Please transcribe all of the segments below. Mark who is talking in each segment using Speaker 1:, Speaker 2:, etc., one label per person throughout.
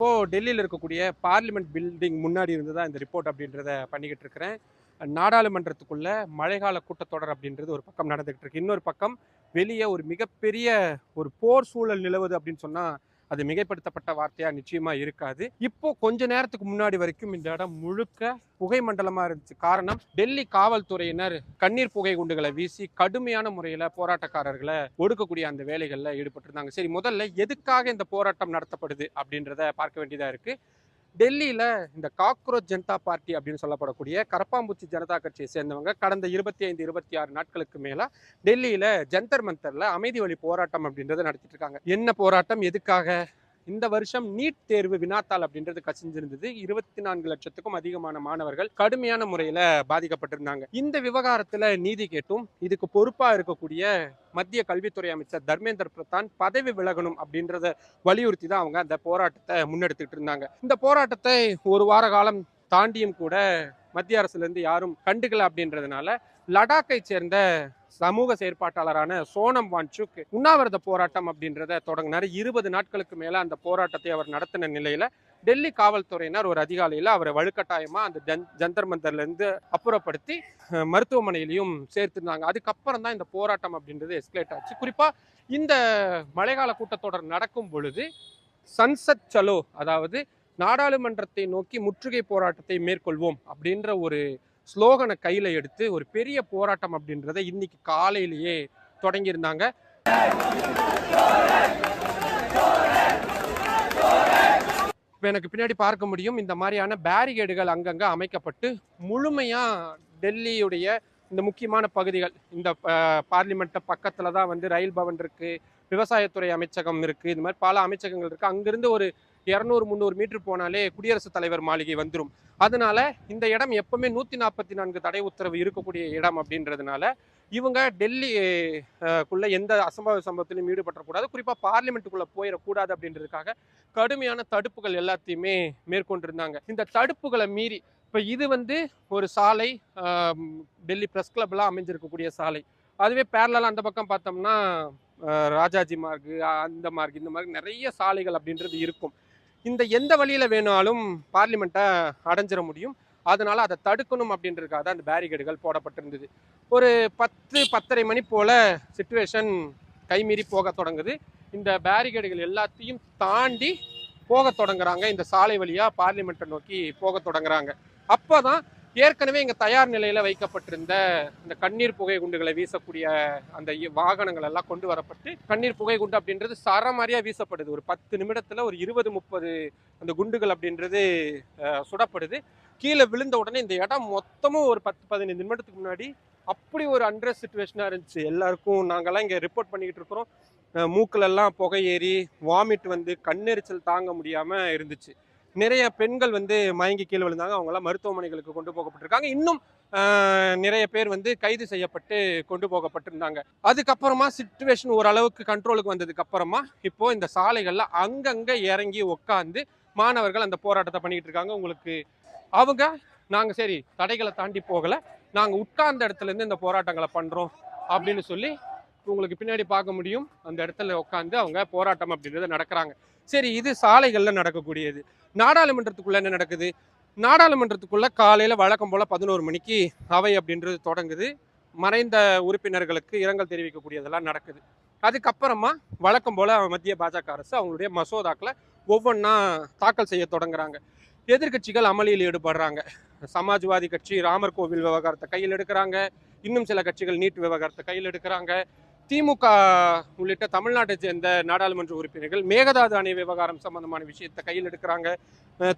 Speaker 1: இப்போ டெல்லியில் இருக்கக்கூடிய பார்லிமெண்ட் பில்டிங் முன்னாடி இருந்து தான் இந்த ரிப்போர்ட் அப்படின்றத பண்ணிக்கிட்டு இருக்கிறேன். நாடாளுமன்றத்துக்குள்ள மழைக்கால கூட்டத்தொடர் அப்படின்றது ஒரு பக்கம் நடந்துகிட்டு இருக்கு. இன்னொரு பக்கம் வெளியே ஒரு மிகப்பெரிய ஒரு போர் சூழல் நிலவுது அப்படின்னு சொன்னா அது மிகைப்படுத்தப்பட்ட வார்த்தையா நிச்சயமா இருக்காது. இப்போ கொஞ்ச நேரத்துக்கு முன்னாடி வரைக்கும் இந்த இடம் முழுக்க புகை மண்டலமா இருந்துச்சு. காரணம், டெல்லி காவல்துறையினர் கண்ணீர் புகை குண்டுகளை வீசி கடுமையான முறையில போராட்டக்காரர்களை ஒடுக்கக்கூடிய அந்த வேலைகள்ல ஈடுபட்டிருந்தாங்க. சரி, முதல்ல எதுக்காக இந்த போராட்டம் நடத்தப்படுது அப்படின்றத பார்க்க வேண்டியதா இருக்கு. டெல்லியில இந்த காக்ரோச் ஜனதா பார்ட்டி அப்படின்னு சொல்லப்படக்கூடிய கரப்பாம்பூச்சி ஜனதா கட்சியை சேர்ந்தவங்க கடந்த 25-26 நாட்களுக்கு மேல டெல்லியில ஜந்தர் மந்தர்ல அமைதி வழி போராட்டம் அப்படின்றத நடத்திட்டு இருக்காங்க. என்ன போராட்டம், எதுக்காக? இந்த வருஷம் நீட் தேர்வு வினாத்தாள் அப்படின்றது கசிஞ்சிருந்தது. 24 லட்சத்துக்கும் அதிகமான மாணவர்கள் கடுமையான முறையில பாதிக்கப்பட்டிருந்தாங்க. இந்த விவகாரத்துல நீதி கேட்டும் இதுக்கு பொறுப்பா இருக்கக்கூடிய மத்திய கல்வித்துறை அமைச்சர் தர்மேந்திர பிரதான் பதவி விலகணும் அப்படின்றத வலியுறுத்தி தான் அவங்க அந்த போராட்டத்தை முன்னெடுத்துட்டு இருந்தாங்க. இந்த போராட்டத்தை ஒரு வார காலம் தாண்டியும் கூட மத்திய அரசுல இருந்து யாரும் கண்டுக்கல அப்படின்றதுனால லடாக்கை சேர்ந்த சமூக செயற்பாட்டாளரான சோனம் வான்சுக் உண்ணாவிரத போராட்டம் அப்படின்றத தொடங்கினார். 20 நாட்களுக்கு மேல அந்த போராட்டத்தை அவர் நடத்தின நிலையில டெல்லி காவல்துறையினர் ஒரு அதிகாலையில அவரை வலுக்கட்டாயமா அந்த ஜந்தர் மந்தர்ல இருந்து அப்புறப்படுத்தி மருத்துவமனையிலையும் சேர்த்திருந்தாங்க. அதுக்கப்புறம் தான் இந்த போராட்டம் அப்படின்றது எஸ்கலேட் ஆச்சு. குறிப்பா இந்த மழைக்கால கூட்டத்தொடர் நடக்கும் பொழுது சன்சத் சலோ, அதாவது நாடாளுமன்றத்தை நோக்கி முற்றுகை போராட்டத்தை மேற்கொள்வோம் அப்படின்ற ஒரு ஸ்லோகனை கையில எடுத்து ஒரு பெரிய போராட்டம் அப்படின்றத இன்னைக்கு காலையிலேயே தொடங்கியிருந்தாங்க. இப்போ எனக்கு பின்னாடி பார்க்க முடியும், இந்த மாதிரியான பேரிகேடுகள் அங்கங்க அமைக்கப்பட்டு முழுமையா டெல்லியுடைய இந்த முக்கியமான பகுதிகள், இந்த பார்லிமெண்ட் பக்கத்துல தான் வந்து ரயில் பவன் இருக்கு, விவசாயத்துறை அமைச்சகம் இருக்கு, இது மாதிரி பல அமைச்சகங்கள் இருக்கு. அங்கிருந்து ஒரு 200-300 மீட்டர் போனாலே குடியரசுத் தலைவர் மாளிகை வந்துடும். அதனால இந்த இடம் எப்பவுமே 144 தடை உத்தரவு இருக்கக்கூடிய இடம் அப்படின்றதுனால இவங்க டெல்லிக்குள்ள எந்த சம்பவத்திலும் ஈடுபடக்கூடாது, குறிப்பா பார்லிமெண்ட்டுக்குள்ள போயிடக்கூடாது அப்படின்றதுக்காக கடுமையான தடுப்புகள் எல்லாத்தையுமே மேற்கொண்டிருந்தாங்க. இந்த தடுப்புகளை மீறி இப்ப இது வந்து ஒரு சாலை, டெல்லி பிரஸ் கிளப்லாம் அமைஞ்சிருக்கக்கூடிய சாலை. அதுவே பேரலா அந்த பக்கம் பார்த்தோம்னா ராஜாஜி மார்க், அந்த மார்க், இந்த மாதிரி நிறைய சாலைகள் அப்படின்றது இருக்கும். இந்த எந்த வழியில வேணாலும் பார்லிமெண்ட்டை அடைஞ்சிட முடியும். அதனால அதை தடுக்கணும் அப்படின்றதுக்காக தான் அந்த பேரிகேடுகள் போடப்பட்டிருந்தது. ஒரு 10-10:30 மணி போல சிச்சுவேஷன் கைமீறி போக தொடங்குது. இந்த பேரிகேடுகள் எல்லாத்தையும் தாண்டி போக தொடங்குறாங்க. இந்த சாலை வழியா பார்லிமெண்ட்டை நோக்கி போக தொடங்குறாங்க. அப்போதான் ஏற்கனவே இங்க தயார் நிலையில வைக்கப்பட்டிருந்த இந்த கண்ணீர் புகை குண்டுகளை வீசக்கூடிய அந்த வாகனங்கள் எல்லாம் கொண்டு வரப்பட்டு, கண்ணீர் புகை குண்டு அப்படின்றது சரமாரியா வீசப்படுது. ஒரு 10 நிமிடத்துல ஒரு 20-30 அந்த குண்டுகள் அப்படின்றது சுடப்படுது. கீழே விழுந்த உடனே இந்த இடம் மொத்தமும் ஒரு 10-15 நிமிடத்துக்கு முன்னாடி அப்படி ஒரு அண்ட்ரஸ் சிச்சுவேஷனா இருந்துச்சு. எல்லாருக்கும் நாங்கெல்லாம் இங்க ரிப்போர்ட் பண்ணிக்கிட்டு இருக்கிறோம். மூக்குல எல்லாம் புகை ஏறி வாமிட் வந்து கண்ணெரிச்சல் தாங்க முடியாம இருந்துச்சு. நிறைய பெண்கள் வந்து மயங்கி கீழே விழுந்தாங்க. அவங்களாம் மருத்துவமனைகளுக்கு கொண்டு போகப்பட்டிருக்காங்க. இன்னும் நிறைய பேர் வந்து கைது செய்யப்பட்டு கொண்டு போகப்பட்டிருந்தாங்க. அதுக்கப்புறமா சிச்சுவேஷன் ஓரளவுக்கு கண்ட்ரோலுக்கு வந்ததுக்கு அப்புறமா இப்போ இந்த சாலைகள்ல அங்கங்க இறங்கி உட்காந்து மாணவர்கள் அந்த போராட்டத்தை பண்ணிட்டு இருக்காங்க. உங்களுக்கு அவங்க நாங்க சரி தடைகளை தாண்டி போகல, நாங்க உட்கார்ந்த இடத்துல இருந்து இந்த போராட்டங்களை பண்றோம் அப்படின்னு சொல்லி உங்களுக்கு பின்னாடி பார்க்க முடியும். அந்த இடத்துல உட்காந்து அவங்க போராட்டம் அப்படின்றத நடக்கிறாங்க. சரி, இது சாலைகள்ல நடக்கக்கூடியது. நாடாளுமன்றத்துக்குள்ள என்ன நடக்குது? நாடாளுமன்றத்துக்குள்ள காலையில வழக்கம் போல 11 மணிக்கு அவை அப்படின்றது தொடங்குது. மறைந்த உறுப்பினர்களுக்கு இரங்கல் தெரிவிக்கக்கூடியதெல்லாம் நடக்குது. அதுக்கப்புறமா வழக்கம் போல மத்திய பாஜக அரசு அவங்களுடைய மசோதாக்களை ஒவ்வொன்றா தாக்கல் செய்ய தொடங்குறாங்க. எதிர்கட்சிகள் அமளியில் ஈடுபடுறாங்க. சமாஜ்வாதி கட்சி ராமர் கோவில் விவகாரத்தை கையில் எடுக்கிறாங்க. இன்னும் சில கட்சிகள் நீட் விவகாரத்தை கையில் எடுக்கிறாங்க. திமுக உள்ளிட்ட தமிழ்நாட்டை சேர்ந்த நாடாளுமன்ற உறுப்பினர்கள் மேகதாது அணை விவகாரம் சம்பந்தமான விஷயத்தை கையில் எடுக்கிறாங்க.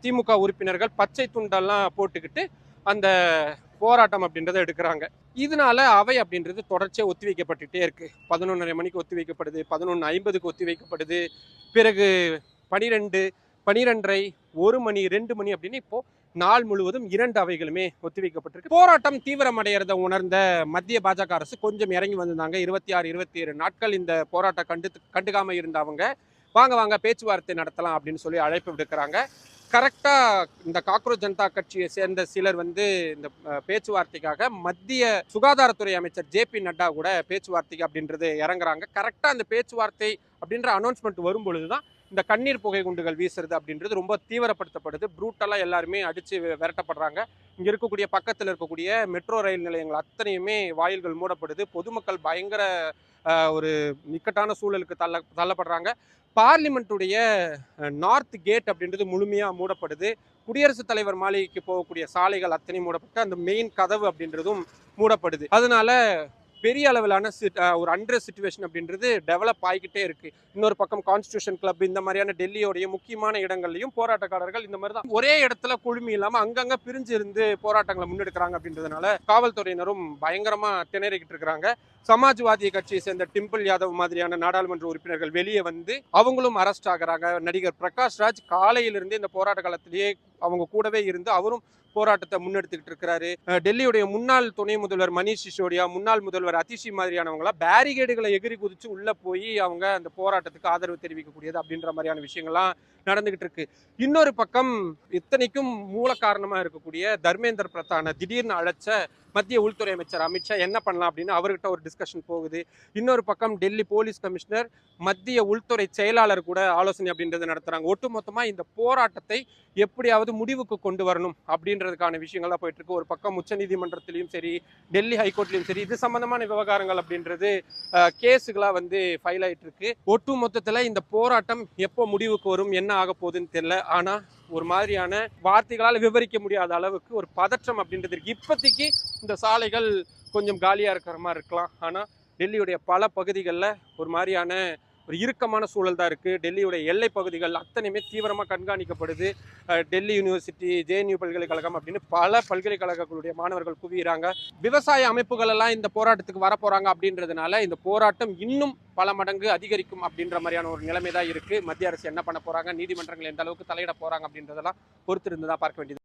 Speaker 1: திமுக உறுப்பினர்கள் பச்சை துண்டெல்லாம் போட்டுக்கிட்டு அந்த போராட்டம் அப்படின்றத எடுக்கிறாங்க. இதனால அவை அப்படின்றது தொடர்ச்சியாக ஒத்தி வைக்கப்பட்டுட்டே இருக்கு. 11:30 மணிக்கு ஒத்தி வைக்கப்படுது, 11:50க்கு ஒத்தி வைக்கப்படுது, பிறகு 12, 12:30, 1 மணி, 2 மணி அப்படின்னு இப்போ நாள் முழுவதும் 2 அவைகளுமே ஒத்திவைக்கப்பட்டிருக்கு. போராட்டம் தீவிரமடைகிறத உணர்ந்த மத்திய பாஜக அரசு கொஞ்சம் இறங்கி வந்திருந்தாங்க. 26-27 நாட்கள் இந்த போராட்டம் கண்டுக்காம இருந்தவங்க வாங்க பேச்சுவார்த்தை நடத்தலாம் அப்படின்னு சொல்லி அழைப்பு விடுக்கிறாங்க. கரெக்டா இந்த காக்ரோச் ஜனதா கட்சியை சேர்ந்த சிலர் வந்து இந்த பேச்சுவார்த்தைக்காக மத்திய சுகாதாரத்துறை அமைச்சர் JP நட்டா கூட பேச்சுவார்த்தைக்கு அப்படின்றது இறங்குறாங்க. கரெக்டா அந்த பேச்சுவார்த்தை அப்படின்ற அனௌன்ஸ்மெண்ட் வரும்பொழுதுதான் இந்த கண்ணீர் புகை குண்டுகள் வீசுறது அப்படின்றது ரொம்ப தீவிரப்படுத்தப்படுது. ப்ரூட்டலாக எல்லாருமே அடித்து விரட்டப்படுறாங்க. இங்கே இருக்கக்கூடிய பக்கத்தில் இருக்கக்கூடிய மெட்ரோ ரயில் நிலையங்கள் அத்தனையுமே வாயில்கள் மூடப்படுது. பொதுமக்கள் பயங்கர ஒரு இக்கட்டான சூழலுக்கு தள்ளப்படுறாங்க. பார்லிமெண்ட்டுடைய நார்த் கேட் அப்படின்றது முழுமையாக மூடப்படுது. குடியரசுத் தலைவர் மாளிகைக்கு போகக்கூடிய சாலைகள் அத்தனையும் மூடப்பட்டு அந்த மெயின் கதவு அப்படின்றதும் மூடப்படுது. அதனால பெரிய அளவிலான ஒரு அண்ட்ரஸ் சிச்சுவேஷன் அப்படின்றது டெவலப் ஆகிக்கிட்டே இருக்கு. இன்னொரு பக்கம் கான்ஸ்டியூஷன் கிளப் இந்த மாதிரியான டெல்லியோடைய முக்கியமான இடங்கள்லையும் போராட்டக்காரர்கள் இந்த மாதிரி தான் ஒரே இடத்துல குழுமி இல்லாம அங்கங்க பிரிஞ்சு இருந்து போராட்டங்களை முன்னெடுக்கிறாங்க. அப்படின்றதுனால காவல்துறையினரும் பயங்கரமா திணறிக்கிட்டு இருக்கிறாங்க. சமாஜ்வாதி கட்சியை சேர்ந்த டிம்பிள் யாதவ் மாதிரியான நாடாளுமன்ற உறுப்பினர்கள் வெளியே வந்து அவங்களும் அரெஸ்ட் ஆகிறாங்க. நடிகர் பிரகாஷ் ராஜ் காலையிலிருந்து இந்த போராட்ட காலத்திலேயே அவங்க கூடவே இருந்து அவரும் போராட்டத்தை முன்னெடுத்துக்கிட்டு இருக்கிறாரு. டெல்லியுடைய முன்னாள் துணை முதல்வர் மணீஷ் சிசோடியா, முன்னாள் முதல்வர் அதிஷி மாதிரியானவங்களா பேரிகேடுகளை எகிரி குதிச்சு உள்ள போய் அவங்க அந்த போராட்டத்துக்கு ஆதரவு தெரிவிக்கக்கூடியது அப்படின்ற மாதிரியான விஷயங்கள்லாம் நடந்துகிட்டு இருக்கு. இன்னொரு பக்கம் இத்தனைக்கும் மூல காரணமா இருக்கக்கூடிய தர்மேந்தர் பிரதான திடீர்னு அழைச்ச மத்திய உள்துறை அமைச்சர் அமித்ஷா என்ன பண்ணலாம் அப்படின்னு அவர்கிட்ட ஒரு டிஸ்கஷன் போகுது. இன்னொரு பக்கம் டெல்லி போலீஸ் கமிஷனர் மத்திய உள்துறை செயலாளர் கூட ஆலோசனை அப்படின்றத நடத்துறாங்க. ஒட்டுமொத்தமா இந்த போராட்டத்தை எப்படியாவது முடிவுக்கு கொண்டு வரணும் அப்படின்றதுக்கான விஷயங்கள்லாம் போயிட்டு இருக்கு. ஒரு பக்கம் உச்சநீதிமன்றத்திலையும் சரி, டெல்லி ஹைகோர்ட்லையும் சரி, இது சம்பந்தமான விவகாரங்கள் அப்படின்றது கேஸுகளா வந்து ஃபைல் ஆயிட்டு இருக்கு. ஒட்டு மொத்தத்துல இந்த போராட்டம் எப்போ முடிவுக்கு வரும், என்ன ஆக போகுதுன்னு தெரியல. ஆனா ஒரு மாதிரியான வார்த்தைகளால் விவரிக்க முடியாத அளவுக்கு ஒரு பதற்றம் அப்படின்றது இருக்கு. இப்போதைக்கு இந்த சாலைகள் கொஞ்சம் காலியா இருக்கிற மாதிரி இருக்கலாம். ஆனா டெல்லியுடைய பல பகுதிகளில் ஒரு மாதிரியான ஒரு இறுக்கமான சூழல் தான் இருக்குது. டெல்லியுடைய எல்லை பகுதிகள் அத்தனையுமே தீவிரமாக கண்காணிக்கப்படுது. டெல்லி யூனிவர்சிட்டி, ஜேஎன்யூ பல்கலைக்கழகம் அப்படின்னு பல பல்கலைக்கழகங்களுடைய மாணவர்கள் குவிகிறாங்க. விவசாய அமைப்புகள் எல்லாம் இந்த போராட்டத்துக்கு வரப்போகிறாங்க அப்படின்றதுனால இந்த போராட்டம் இன்னும் பல மடங்கு அதிகரிக்கும் அப்படின்ற மாதிரியான ஒரு நிலைமை தான் இருக்குது. மத்திய அரசு என்ன பண்ண போகிறாங்க, நீதிமன்றங்கள் எந்த அளவுக்கு தலையிட போகிறாங்க அப்படின்றதெல்லாம் பொறுத்திருந்து தான் பார்க்க வேண்டியது.